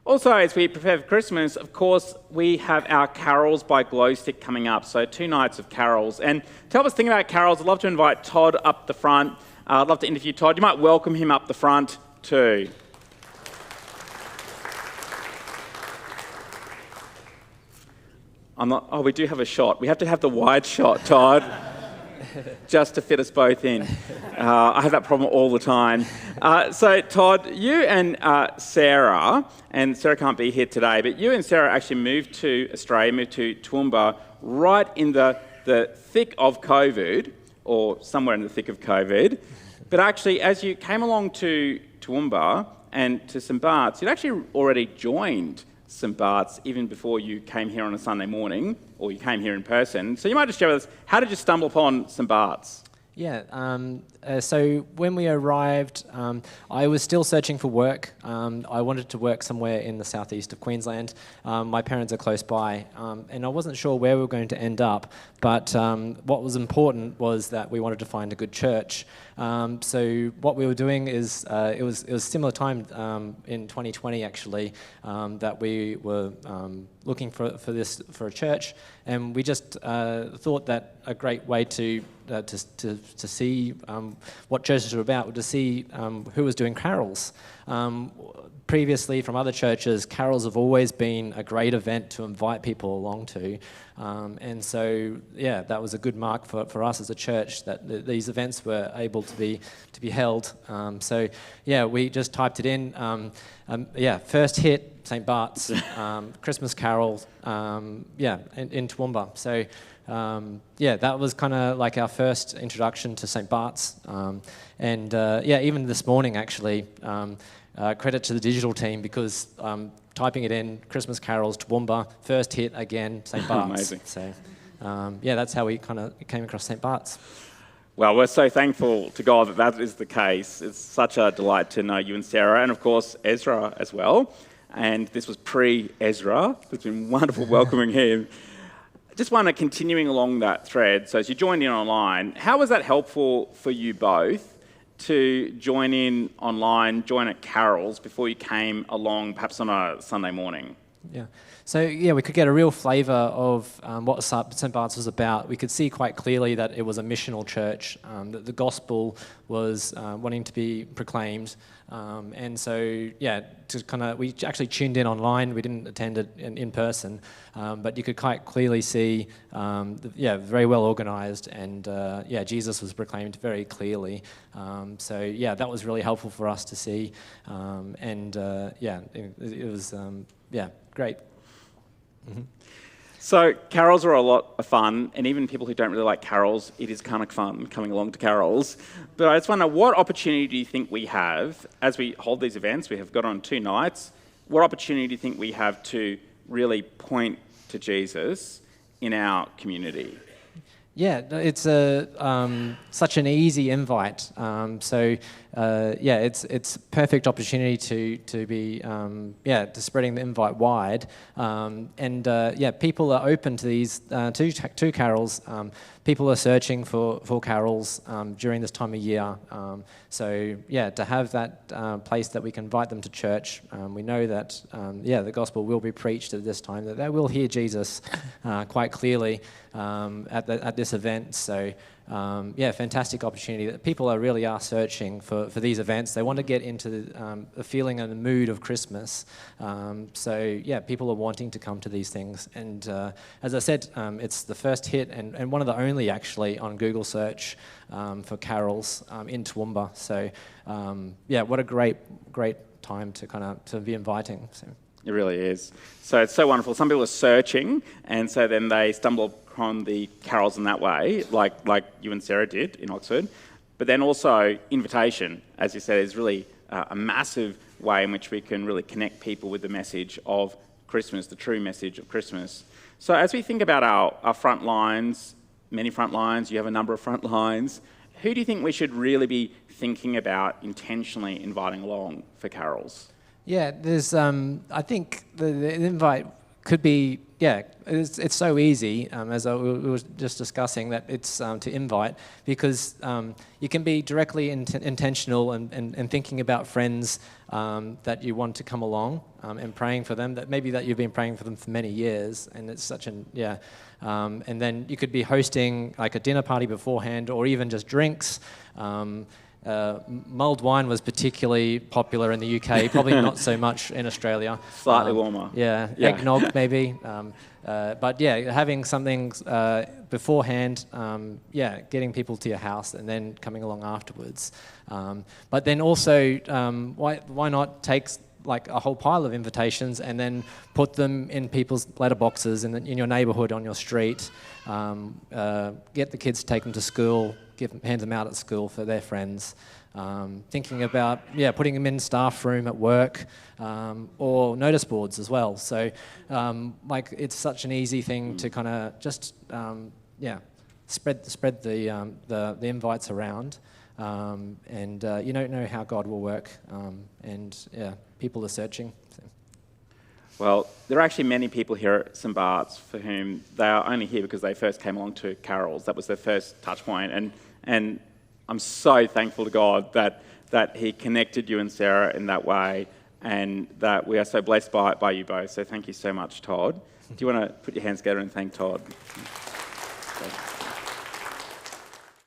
Also, as we prepare for Christmas, of course, we have our Carols by Glowstick coming up. So 2 nights of carols. And to help us think about carols, I'd love to invite Todd up the front. I'd love to interview Todd. You might welcome him up the front too. We do have a shot. We have to have the wide shot, Todd, just to fit us both in. I have that problem all the time. So, Todd, you and Sarah can't be here today, but you and Sarah actually moved to Australia, moved to Toowoomba, right in the thick of COVID, or somewhere in the thick of COVID. But actually, as you came along to Toowoomba and to St Barts, you'd actually already joined St Barts even before you came here on a Sunday morning, or you came here in person. So you might just share with us, how did you stumble upon St Barts? Yeah, so when we arrived, I was still searching for work. I wanted to work somewhere in the southeast of Queensland. My parents are close by, and I wasn't sure where we were going to end up, but what was important was that we wanted to find a good church. So what we were doing is, it was similar time in 2020 actually, that we were looking for a church, and we just thought that a great way to see what churches are about, to see who was doing carols. Previously, from other churches, carols have always been a great event to invite people along to. And so, yeah, that was a good mark for us as a church, that these events were able to be held. So, yeah, we just typed it in. First hit, St Barts, Christmas carol, in Toowoomba. So, that was kind of like our first introduction to St Barts. Even this morning, actually, credit to the digital team, because typing it in, Christmas carols, Toowoomba, first hit again, St Barts. Amazing. So, that's how we kind of came across St Barts. Well, we're so thankful to God that is the case. It's such a delight to know you and Sarah, and of course Ezra as well. And this was pre-Ezra. It's been wonderful welcoming him. Just wonder, continuing along that thread, so as you joined in online, how was that helpful for you both to join in online, join at carols before you came along perhaps on a Sunday morning? Yeah. So, we could get a real flavour of what St Barts was about. We could see quite clearly that it was a missional church, that the gospel was wanting to be proclaimed. And so, we actually tuned in online. We didn't attend it in person, but you could quite clearly see, very well organised, and Jesus was proclaimed very clearly. That was really helpful for us to see, it was great. Mm-hmm. So carols are a lot of fun, and even people who don't really like carols, it is kind of fun coming along to carols. But I just wonder, what opportunity do you think we have as we hold these events? We have got on 2 nights. What opportunity do you think we have to really point to Jesus in our community? Yeah, it's such an easy invite. It's perfect opportunity to be to spreading the invite wide. People are open to these two carols. People are searching for carols during this time of year. To have that place that we can invite them to church, we know that the gospel will be preached at this time, that they will hear Jesus quite clearly at this event. So, fantastic opportunity. That people really are searching for these events. They want to get into the feeling and the mood of Christmas. People are wanting to come to these things. And as I said, it's the first hit and one of the only actually on Google search for carols in Toowoomba. So, what a great time to be inviting. So. It really is. So it's so wonderful. Some people are searching, and so then they stumble upon the carols in that way, like you and Sarah did in Oxford. But then also invitation, as you said, is really a massive way in which we can really connect people with the message of Christmas, the true message of Christmas. So as we think about our front lines, many front lines, you have a number of front lines, who do you think we should really be thinking about intentionally inviting along for carols? Yeah, there's. I think the invite could be, yeah, it's so easy, as we were just discussing, that it's to invite, because you can be directly intentional and thinking about friends that you want to come along, and praying for them, that maybe that you've been praying for them for many years, and it's such an, and then you could be hosting like a dinner party beforehand, or even just drinks. Mulled wine was particularly popular in the UK, probably not so much in Australia. Slightly warmer. Yeah, eggnog maybe. But yeah, having something beforehand, getting people to your house and then coming along afterwards. But then also, why not take like a whole pile of invitations and then put them in people's letterboxes in your neighbourhood, on your street, get the kids to take them to school, hand them out at school for their friends. Thinking about, putting them in staff room at work, or notice boards as well. So, it's such an easy thing to kind of just, spread the invites around, and you don't know how God will work, people are searching. So. Well, there are actually many people here at St Barts for whom they are only here because they first came along to carols. That was their first touch point, and I'm so thankful to God that He connected you and Sarah in that way, and that we are so blessed by you both. So thank you so much, Todd. Do you want to put your hands together and thank Todd?